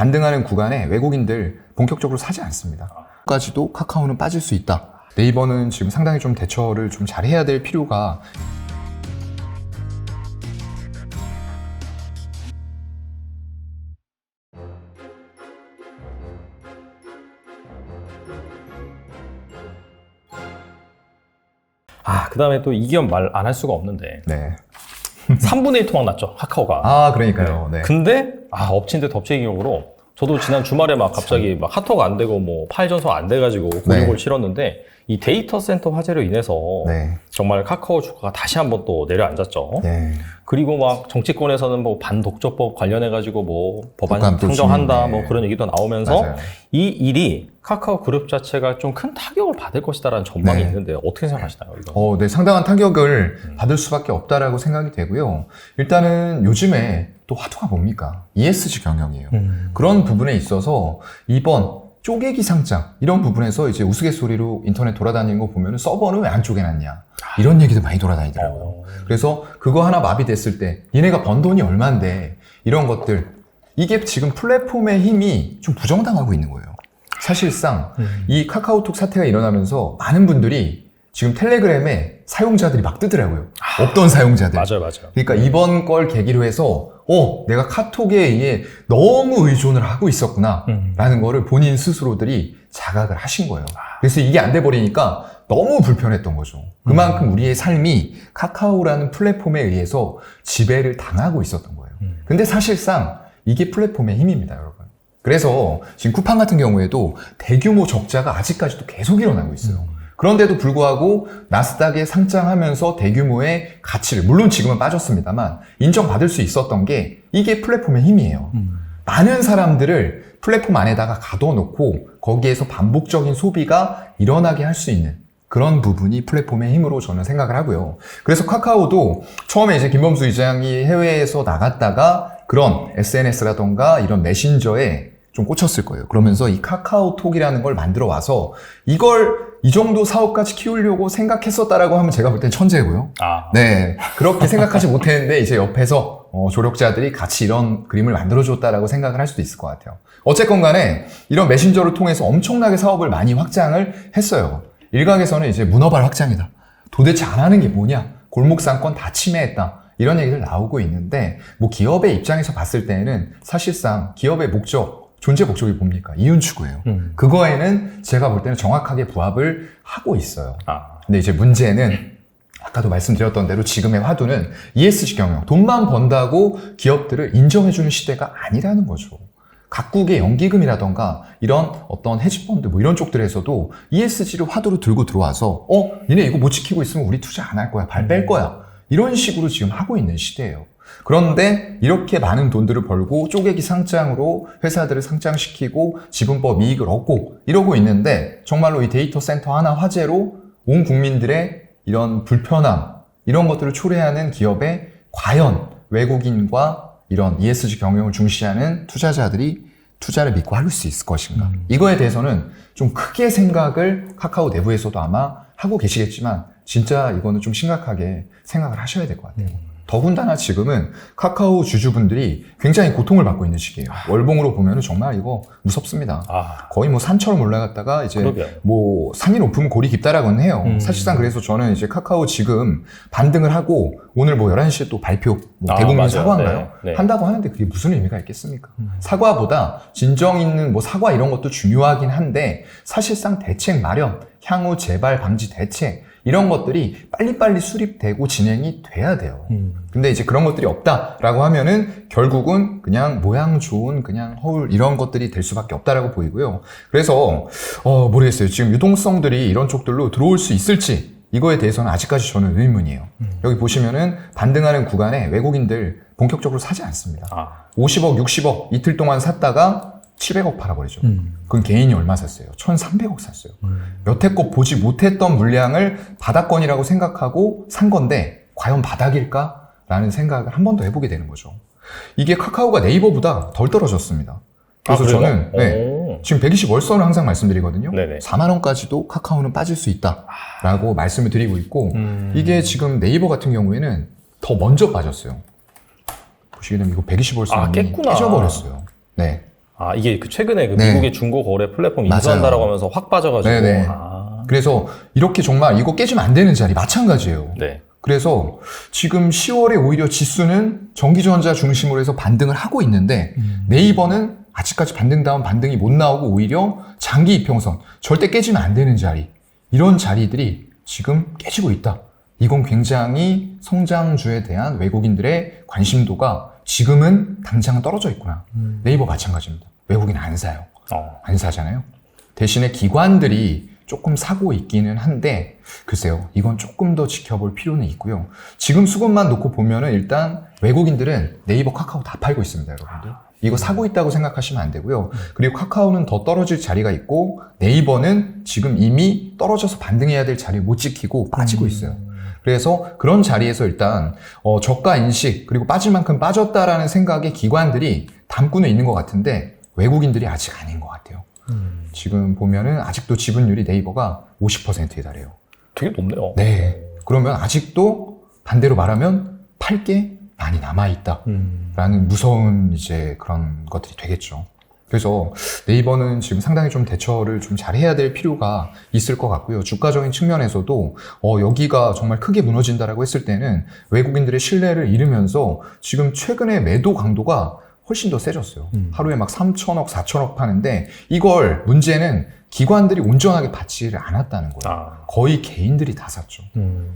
반등하는 구간에 외국인들 본격적으로 사지 않습니다. 까지도 카카오는 빠질 수 있다. 네이버는 지금 상당히 좀 대처를 좀 잘해야 될 필요가 그 다음에 또 이 기업 말 안 할 수가 없는데 네. 3분의 1 토막 났죠, 카카오가. 아, 그러니까요. 네. 근데 엎친 데 덮친 격으로 저도 지난 주말에 막 갑자기 막 카톡 안 되고 뭐 파일 전송 안 돼가지고 고립을 치렀는데 이 데이터 센터 화재로 인해서 네. 정말 카카오 주가가 다시 한번 또 내려앉았죠. 네. 그리고 막 정치권에서는 뭐 반독점법 관련해가지고 뭐 법안 독감 또 상정한다 네. 뭐 그런 얘기도 나오면서 맞아요. 이 일이 카카오 그룹 자체가 좀 큰 타격을 받을 것이다라는 전망이 네. 있는데 어떻게 생각하시나요, 이거? 네, 상당한 타격을 받을 수밖에 없다라고 생각이 되고요. 일단은 요즘에 또 화두가 뭡니까? ESG 경영이에요. 그런 부분에 있어서 이번 쪼개기 상장 이런 부분에서 이제 우스갯소리로 인터넷 돌아다니는 거 보면 서버는 왜 안 쪼개놨냐 이런 얘기도 많이 돌아다니더라고요. 그래서 그거 하나 마비됐을 때 니네가 번 돈이 얼만데 이런 것들 이게 지금 플랫폼의 힘이 좀 부정당하고 있는 거예요. 사실상 이 카카오톡 사태가 일어나면서 많은 분들이 지금 텔레그램에 사용자들이 막 뜨더라고요. 없던 사용자들. 맞아요. 그러니까 이번 걸 계기로 해서 내가 카톡에 의해 너무 의존을 하고 있었구나 라는 거를 본인 스스로들이 자각을 하신 거예요. 그래서 이게 안 돼 버리니까 너무 불편했던 거죠. 그만큼 우리의 삶이 카카오라는 플랫폼에 의해서 지배를 당하고 있었던 거예요. 근데 사실상 이게 플랫폼의 힘입니다, 여러분. 그래서 지금 쿠팡 같은 경우에도 대규모 적자가 아직까지도 계속 일어나고 있어요. 그런데도 불구하고 나스닥에 상장하면서 대규모의 가치를, 물론 지금은 빠졌습니다만 인정받을 수 있었던 게 이게 플랫폼의 힘이에요. 많은 사람들을 플랫폼 안에다가 가둬놓고 거기에서 반복적인 소비가 일어나게 할 수 있는 그런 부분이 플랫폼의 힘으로 저는 생각을 하고요. 그래서 카카오도 처음에 이제 김범수 이장이 해외에서 나갔다가 그런 SNS라던가 이런 메신저에 좀 꽂혔을 거예요. 그러면서 이 카카오톡이라는 걸 만들어 와서 이걸 이 정도 사업까지 키우려고 생각했었다라고 하면 제가 볼 땐 천재고요. 네, 그렇게 생각하지 못했는데 이제 옆에서 조력자들이 같이 이런 그림을 만들어줬다라고 생각을 할 수도 있을 것 같아요. 어쨌건 간에 이런 메신저를 통해서 엄청나게 사업을 많이 확장을 했어요. 일각에서는 이제 문어발 확장이다. 도대체 안 하는 게 뭐냐? 골목상권 다 침해했다. 이런 얘기들 나오고 있는데 뭐 기업의 입장에서 봤을 때는 사실상 기업의 목적, 존재 목적이 뭡니까? 이윤 추구예요. 그거에는 제가 볼 때는 정확하게 부합을 하고 있어요. 근데 이제 문제는 아까도 말씀드렸던 대로 지금의 화두는 ESG 경영, 돈만 번다고 기업들을 인정해주는 시대가 아니라는 거죠. 각국의 연기금이라던가 이런 어떤 헤지펀드 뭐 이런 쪽들에서도 ESG를 화두로 들고 들어와서 니네 이거 못 지키고 있으면 우리 투자 안 할 거야, 발 뺄 거야. 이런 식으로 지금 하고 있는 시대예요. 그런데 이렇게 많은 돈들을 벌고 쪼개기 상장으로 회사들을 상장시키고 지분법 이익을 얻고 이러고 있는데 정말로 이 데이터 센터 하나 화재로 온 국민들의 이런 불편함 이런 것들을 초래하는 기업에 과연 외국인과 이런 ESG 경영을 중시하는 투자자들이 투자를 믿고 할 수 있을 것인가. 이거에 대해서는 좀 크게 생각을 카카오 내부에서도 아마 하고 계시겠지만 진짜 이거는 좀 심각하게 생각을 하셔야 될 것 같아요. 더군다나 지금은 카카오 주주분들이 굉장히 고통을 받고 있는 시기예요. 월봉으로 보면 정말 이거 무섭습니다. 거의 뭐 산처럼 올라갔다가 이제 그러게요. 뭐 산이 높으면 골이 깊다라고는 해요. 사실상 그래서 저는 이제 카카오 지금 반등을 하고 오늘 뭐 11시에 또 발표, 뭐 대국민 맞아요. 사과인가요? 네. 한다고 하는데 그게 무슨 의미가 있겠습니까? 사과보다 진정 있는 뭐 사과 이런 것도 중요하긴 한데 사실상 대책 마련, 향후 재발 방지 대책 이런 것들이 빨리빨리 수립되고 진행이 돼야 돼요. 근데 이제 그런 것들이 없다라고 하면은 결국은 그냥 모양 좋은 그냥 허울 이런 것들이 될 수밖에 없다라고 보이고요. 그래서 모르겠어요. 지금 유동성들이 이런 쪽들로 들어올 수 있을지 이거에 대해서는 아직까지 저는 의문이에요. 여기 보시면은 반등하는 구간에 외국인들 본격적으로 사지 않습니다. 50억, 60억 이틀 동안 샀다가 700억 팔아버리죠. 그건 개인이 얼마 샀어요? 1,300억 샀어요. 여태껏 보지 못했던 물량을 바닥권이라고 생각하고 산 건데 과연 바닥일까? 라는 생각을 한 번 더 해보게 되는 거죠. 이게 카카오가 네이버보다 덜 떨어졌습니다. 그래서 저는 지금 120 월선을 항상 말씀드리거든요. 4만 원까지도 카카오는 빠질 수 있다라고 말씀을 드리고 있고 이게 지금 네이버 같은 경우에는 더 먼저 빠졌어요. 보시게 되면 이거 120 월선이 깼구나. 깨져버렸어요. 네. 아, 이게 그 최근에 그 네. 미국의 중고 거래 플랫폼 맞아요. 인수한다라고 하면서 확 빠져가지고. 네네. 아. 그래서 이렇게 정말 이거 깨지면 안 되는 자리 마찬가지예요. 네. 그래서 지금 10월에 오히려 지수는 전기전자 중심으로 해서 반등을 하고 있는데 네이버는 아직까지 반등다운 반등이 못 나오고 오히려 장기 이평선, 절대 깨지면 안 되는 자리, 이런 자리들이 지금 깨지고 있다. 이건 굉장히 성장주에 대한 외국인들의 관심도가 지금은 당장은 떨어져 있구나. 네이버 마찬가지입니다. 외국인 안 사요. 안 사잖아요. 대신에 기관들이 조금 사고 있기는 한데 글쎄요, 이건 조금 더 지켜볼 필요는 있고요. 지금 수급만 놓고 보면은 일단 외국인들은 네이버, 카카오 다 팔고 있습니다, 여러분들. 이거 사고 있다고 생각하시면 안 되고요. 그리고 카카오는 더 떨어질 자리가 있고 네이버는 지금 이미 떨어져서 반등해야 될 자리 못 지키고 빠지고 있어요. 그래서 그런 자리에서 일단 저가 인식, 그리고 빠질 만큼 빠졌다라는 생각에 기관들이 담고는 있는 것 같은데 외국인들이 아직 아닌 것 같아요. 지금 보면은 아직도 지분율이 네이버가 50%에 달해요. 되게 높네요. 네. 그러면 아직도 반대로 말하면 팔 게 많이 남아있다라는 무서운 이제 그런 것들이 되겠죠. 그래서 네이버는 지금 상당히 좀 대처를 좀 잘해야 될 필요가 있을 것 같고요. 주가적인 측면에서도 여기가 정말 크게 무너진다라고 했을 때는 외국인들의 신뢰를 잃으면서 지금 최근에 매도 강도가 훨씬 더 세졌어요. 하루에 막 3천억, 4천억 파는데 이걸 문제는 기관들이 온전하게 받지를 않았다는 거예요. 거의 개인들이 다 샀죠.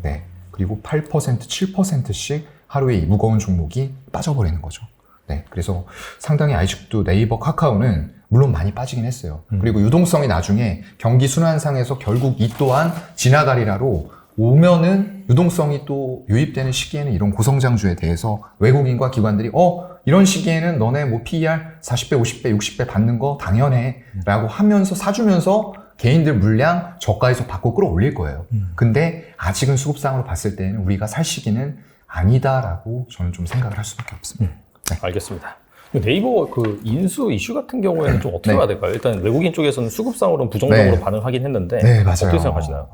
네. 그리고 8%, 7%씩 하루에 이 무거운 종목이 빠져버리는 거죠. 네. 그래서 상당히 아직도 네이버, 카카오는 물론 많이 빠지긴 했어요. 그리고 유동성이 나중에 경기 순환상에서 결국 이 또한 지나가리라로 오면은 유동성이 또 유입되는 시기에는 이런 고성장주에 대해서 외국인과 기관들이 이런 시기에는 너네 뭐 PER 40배, 50배, 60배 받는 거 당연해 라고 하면서 사주면서 개인들 물량 저가에서 받고 끌어올릴 거예요. 근데 아직은 수급상으로 봤을 때는 우리가 살 시기는 아니다라고 저는 좀 생각을 할 수밖에 없습니다. 네. 알겠습니다. 네이버 그 인수 이슈 같은 경우에는 좀 어떻게 봐야 될까요? 일단 외국인 쪽에서는 수급상으로는 부정적으로 반응하긴 했는데 네, 맞아요. 어떻게 생각하시나요?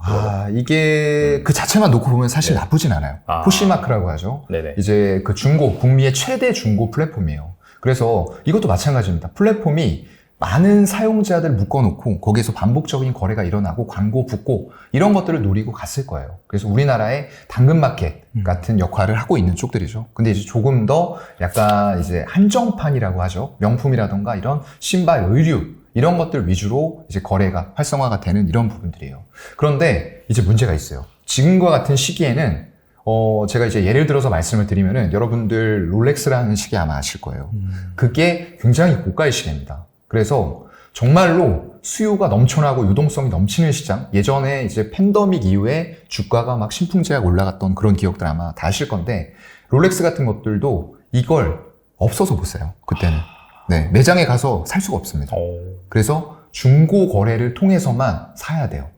이게 그 자체만 놓고 보면 사실 나쁘진 않아요. 포시마크라고 하죠. 네네. 이제 그 중고, 북미의 최대 중고 플랫폼이에요. 그래서 이것도 마찬가지입니다. 플랫폼이 많은 사용자들 묶어놓고 거기에서 반복적인 거래가 일어나고 광고 붙고 이런 것들을 노리고 갔을 거예요. 그래서 우리나라의 당근마켓 같은 역할을 하고 있는 쪽들이죠. 근데 이제 조금 더 약간 이제 한정판이라고 하죠. 명품이라던가 이런 신발, 의류 이런 것들 위주로 이제 거래가 활성화가 되는 이런 부분들이에요. 그런데 이제 문제가 있어요. 지금과 같은 시기에는 제가 이제 예를 들어서 말씀을 드리면은 여러분들 롤렉스라는 시계 아마 아실 거예요. 그게 굉장히 고가의 시계입니다. 그래서 정말로 수요가 넘쳐나고 유동성이 넘치는 시장, 예전에 이제 팬데믹 이후에 주가가 막 신풍제약 올라갔던 그런 기억들 아마 다 아실 건데 롤렉스 같은 것들도 이걸 없어서 못 사요. 그때는. 네, 매장에 가서 살 수가 없습니다. 그래서 중고 거래를 통해서만 사야 돼요.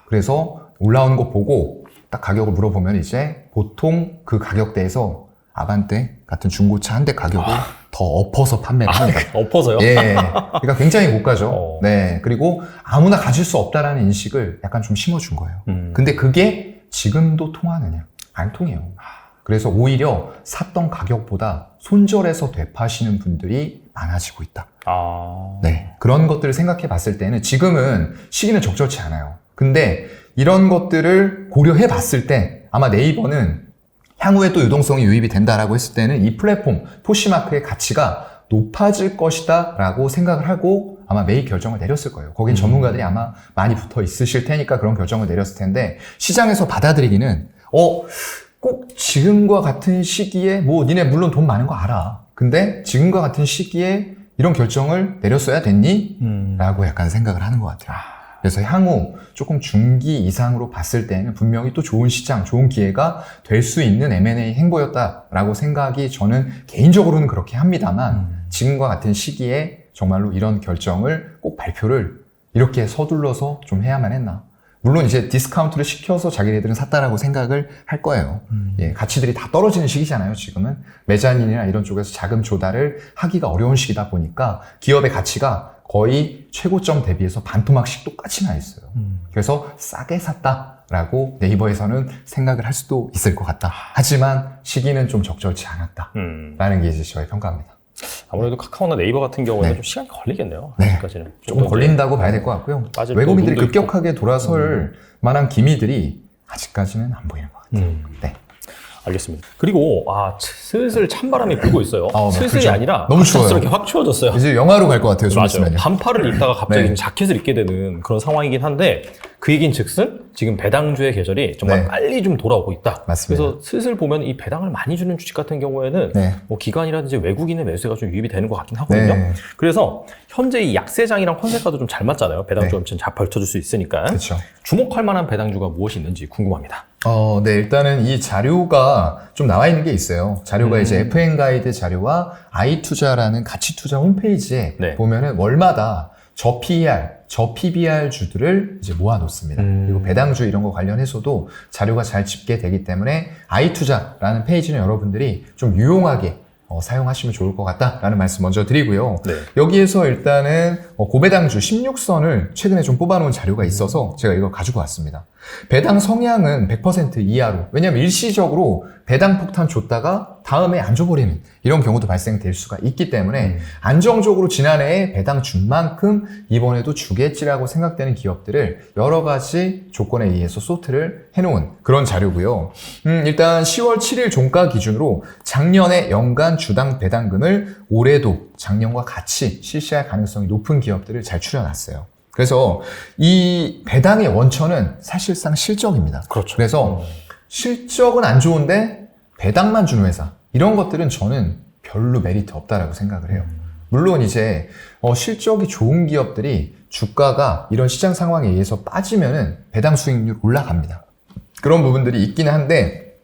그래서 올라오는 거 보고 딱 가격을 물어보면 이제 보통 그 가격대에서 아반떼 같은 중고차 한 대 가격을 더 엎어서 판매를 합니다. 엎어서요? 예. 그러니까 굉장히 고가죠. 네. 그리고 아무나 가질 수 없다라는 인식을 약간 좀 심어준 거예요. 근데 그게 지금도 통하느냐? 안 통해요. 그래서 오히려 샀던 가격보다 손절해서 되파시는 분들이 많아지고 있다. 네. 그런 것들을 생각해 봤을 때는 지금은 시기는 적절치 않아요. 근데 이런 것들을 고려해 봤을 때 아마 네이버는 향후에 또 유동성이 유입이 된다라고 했을 때는 이 플랫폼, 포시마크의 가치가 높아질 것이다 라고 생각을 하고 아마 매입 결정을 내렸을 거예요. 거긴 전문가들이 아마 많이 붙어 있으실 테니까 그런 결정을 내렸을 텐데 시장에서 받아들이기는 꼭 지금과 같은 시기에 뭐 니네 물론 돈 많은 거 알아. 근데 지금과 같은 시기에 이런 결정을 내렸어야 됐니? 라고 약간 생각을 하는 것 같아요. 그래서 향후 조금 중기 이상으로 봤을 때는 분명히 또 좋은 시장, 좋은 기회가 될 수 있는 M&A 행보였다라고 생각이 저는 개인적으로는 그렇게 합니다만 지금과 같은 시기에 정말로 이런 결정을 꼭 발표를 이렇게 서둘러서 좀 해야만 했나. 물론 이제 디스카운트를 시켜서 자기네들은 샀다라고 생각을 할 거예요. 예, 가치들이 다 떨어지는 시기잖아요, 지금은. 메자닌이나 이런 쪽에서 자금 조달을 하기가 어려운 시기다 보니까 기업의 가치가 거의 최고점 대비해서 반토막씩 똑같이 나 있어요. 그래서 싸게 샀다라고 네이버에서는 생각을 할 수도 있을 것 같다. 하지만 시기는 좀 적절치 않았다라는 게 이제 저의 평가입니다. 아무래도 카카오나 네이버 같은 경우에는 네. 좀 시간이 걸리겠네요. 네. 아직까지는. 조금 걸린다고 봐야 될 것 같고요. 빠질 외국인들이 부분도 급격하게 돌아설 만한 기미들이 아직까지는 안 보이는 것 같아요. 네. 알겠습니다. 그리고 슬슬 찬바람이 불고 있어요. 슬슬이 그렇죠. 아니라 너무 추워요. 갑작스럽게 확 추워졌어요. 이제 영하로 갈 것 같아요. 좀 맞아요. 있으면요. 반팔을 입다가 갑자기 네. 좀 자켓을 입게 되는 그런 상황이긴 한데 그 얘긴즉슨 지금 배당주의 계절이 정말 네. 빨리 좀 돌아오고 있다. 맞습니다. 그래서 슬슬 보면 이 배당을 많이 주는 주식 같은 경우에는 네. 뭐 기관이라든지 외국인의 매수가 좀 유입이 되는 것 같긴 하거든요. 네. 그래서 현재 이 약세장이랑 컨셉과도 좀 잘 맞잖아요. 배당주 네. 엄청 잘 펼쳐줄 수 있으니까. 그렇죠. 주목할 만한 배당주가 무엇이 있는지 궁금합니다. 네, 일단은 이 자료가 좀 나와 있는 게 있어요. 자료가 이제 FN 가이드 자료와 아이투자라는 가치투자 홈페이지에 네. 보면은 월마다 저 PER, 저 PBR 주들을 이제 모아놓습니다. 그리고 배당주 이런 거 관련해서도 자료가 잘 집계되기 때문에 아이투자라는 페이지는 여러분들이 좀 유용하게 사용하시면 좋을 것 같다라는 말씀 먼저 드리고요. 네. 여기에서 일단은 고배당주 16선을 최근에 좀 뽑아놓은 자료가 있어서 제가 이걸 가지고 왔습니다. 배당 성향은 100% 이하로. 왜냐하면 일시적으로 배당 폭탄 줬다가 다음에 안 줘버리는 이런 경우도 발생될 수가 있기 때문에 안정적으로 지난해에 배당 준 만큼 이번에도 주겠지라고 생각되는 기업들을 여러 가지 조건에 의해서 소트를 해놓은 그런 자료고요. 일단 10월 7일 종가 기준으로 작년에 연간 주당 배당금을 올해도 작년과 같이 실시할 가능성이 높은 기업들을 잘 추려놨어요. 그래서 이 배당의 원천은 사실상 실적입니다. 그렇죠. 그래서 실적은 안 좋은데 배당만 주는 회사 이런 것들은 저는 별로 메리트 없다라고 생각을 해요. 물론 이제 실적이 좋은 기업들이 주가가 이런 시장 상황에 의해서 빠지면은 배당 수익률 올라갑니다. 그런 부분들이 있기는 한데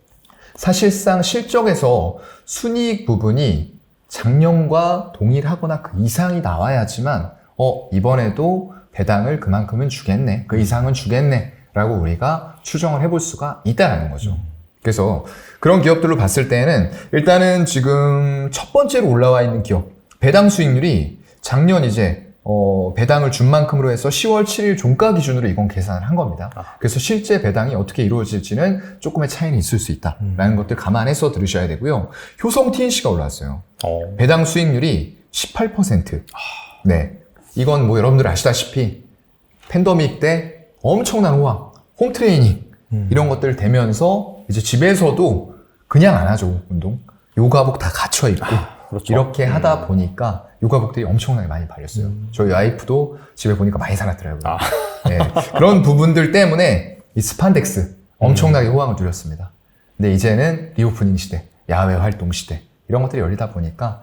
사실상 실적에서 순이익 부분이 작년과 동일하거나 그 이상이 나와야지만 이번에도 배당을 그만큼은 주겠네, 그 이상은 주겠네 라고 우리가 추정을 해볼 수가 있다는 거죠. 그래서 그런 기업들로 봤을 때는 일단은 지금 첫 번째로 올라와 있는 기업 배당 수익률이 작년 이제 배당을 준 만큼으로 해서 10월 7일 종가 기준으로 이건 계산을 한 겁니다. 그래서 실제 배당이 어떻게 이루어질지는 조금의 차이는 있을 수 있다라는 것들 감안해서 들으셔야 되고요. 효성 TNC가 올라왔어요. 배당 수익률이 18%. 네. 이건 뭐 여러분들 아시다시피 팬데믹 때 엄청난 호황, 홈트레이닝 이런 것들 되면서 이제 집에서도 그냥 안 하죠, 운동. 요가복 다 갇혀 있고 그렇죠. 이렇게 하다 보니까 요가복들이 엄청나게 많이 팔렸어요. 저희 와이프도 집에 보니까 많이 사놨더라고요. 네, 그런 부분들 때문에 이 스판덱스 엄청나게 호황을 누렸습니다. 근데 이제는 리오프닝 시대, 야외 활동 시대 이런 것들이 열리다 보니까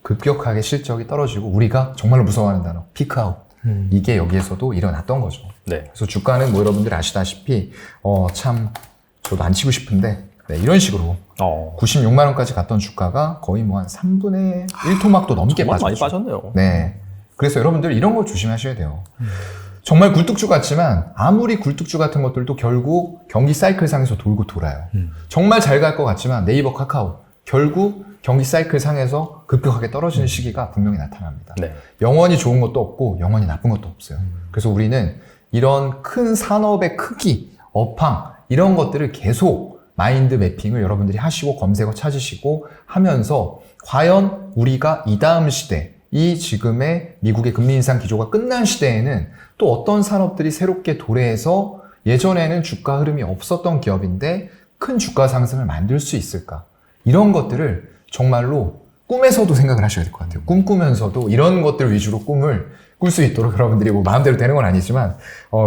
급격하게 실적이 떨어지고 우리가 정말로 무서워하는 단어 피크아웃 이게 여기에서도 일어났던 거죠. 네. 그래서 주가는 뭐 여러분들 아시다시피 참 저도 안 치고 싶은데 네, 이런 식으로 96만 원까지 갔던 주가가 거의 뭐 한 3분의 1토막도 넘게 정말 빠졌죠. 많이 빠졌네요. 네. 그래서 여러분들 이런 거 조심하셔야 돼요. 정말 굴뚝주 같지만 아무리 굴뚝주 같은 것들도 결국 경기 사이클 상에서 돌고 돌아요. 정말 잘 갈 것 같지만 네이버, 카카오 결국 경기 사이클 상에서 급격하게 떨어지는 시기가 분명히 나타납니다. 네. 영원히 좋은 것도 없고 영원히 나쁜 것도 없어요. 그래서 우리는 이런 큰 산업의 크기, 업황 이런 것들을 계속 마인드 매핑을 여러분들이 하시고 검색어 찾으시고 하면서 과연 우리가 이 다음 시대, 이 지금의 미국의 금리 인상 기조가 끝난 시대에는 또 어떤 산업들이 새롭게 도래해서 예전에는 주가 흐름이 없었던 기업인데 큰 주가 상승을 만들 수 있을까? 이런 것들을 정말로 꿈에서도 생각을 하셔야 될 것 같아요. 꿈꾸면서도 이런 것들 위주로 꿈을 꿀 수 있도록 여러분들이 뭐 마음대로 되는 건 아니지만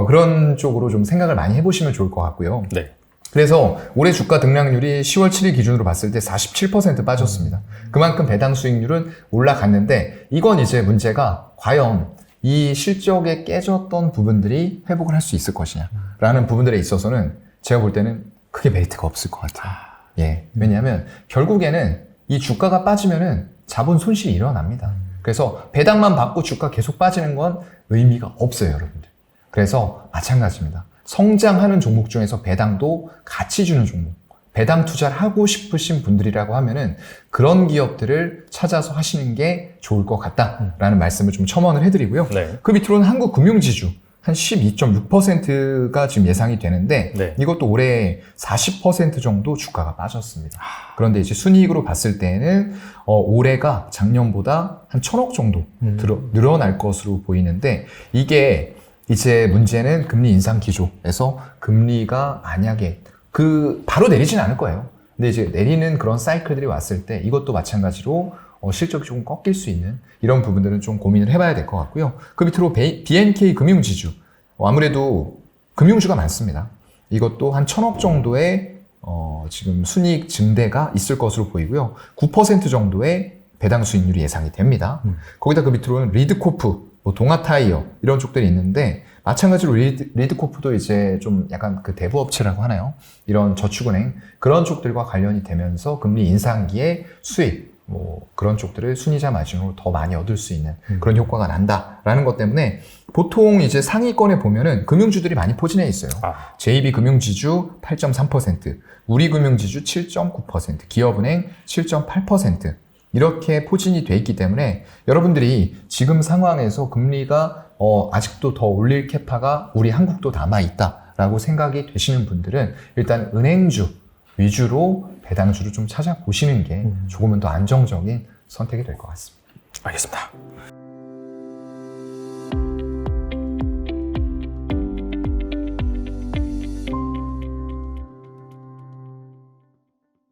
그런 쪽으로 좀 생각을 많이 해보시면 좋을 것 같고요. 네. 그래서 올해 주가 등락률이 10월 7일 기준으로 봤을 때 47% 빠졌습니다. 그만큼 배당 수익률은 올라갔는데 이건 이제 문제가 과연 이 실적에 깨졌던 부분들이 회복을 할 수 있을 것이냐라는 부분들에 있어서는 제가 볼 때는 크게 메리트가 없을 것 같아요. 예. 왜냐하면 결국에는 이 주가가 빠지면은 자본 손실이 일어납니다. 그래서 배당만 받고 주가 계속 빠지는 건 의미가 없어요, 여러분들. 그래서 마찬가지입니다. 성장하는 종목 중에서 배당도 같이 주는 종목, 배당 투자를 하고 싶으신 분들이라고 하면은 그런 기업들을 찾아서 하시는 게 좋을 것 같다라는 말씀을 좀 첨언을 해드리고요. 네. 그 밑으로는 한국금융지주. 한 12.6%가 지금 예상이 되는데 네. 이것도 올해 40% 정도 주가가 빠졌습니다. 그런데 이제 순이익으로 봤을 때는 올해가 작년보다 한 1,000억 정도 늘어날 것으로 보이는데 이게 이제 문제는 금리 인상 기조에서 금리가 만약에 바로 내리진 않을 거예요. 근데 이제 내리는 그런 사이클들이 왔을 때 이것도 마찬가지로 실적이 조금 꺾일 수 있는 이런 부분들은 좀 고민을 해봐야 될 것 같고요. 그 밑으로 BNK 금융지주. 아무래도 금융주가 많습니다. 이것도 한 1,000억 정도의 지금 순이익 증대가 있을 것으로 보이고요. 9% 정도의 배당 수익률이 예상이 됩니다. 거기다 그 밑으로는 리드코프, 동아타이어 이런 쪽들이 있는데 마찬가지로 리드코프도 이제 좀 약간 그 대부업체라고 하나요? 이런 저축은행 그런 쪽들과 관련이 되면서 금리 인상기에 수익 그런 쪽들을 순이자 마진으로 더 많이 얻을 수 있는 그런 효과가 난다라는 것 때문에 보통 이제 상위권에 보면은 금융주들이 많이 포진해 있어요. JB금융지주 8.3%, 우리금융지주 7.9%, 기업은행 7.8% 이렇게 포진이 돼 있기 때문에 여러분들이 지금 상황에서 금리가 아직도 더 올릴 캐파가 우리 한국도 남아있다라고 생각이 되시는 분들은 일단 은행주 위주로 배당주를 좀 찾아보시는 게 조금은 더 안정적인 선택이 될 것 같습니다. 알겠습니다.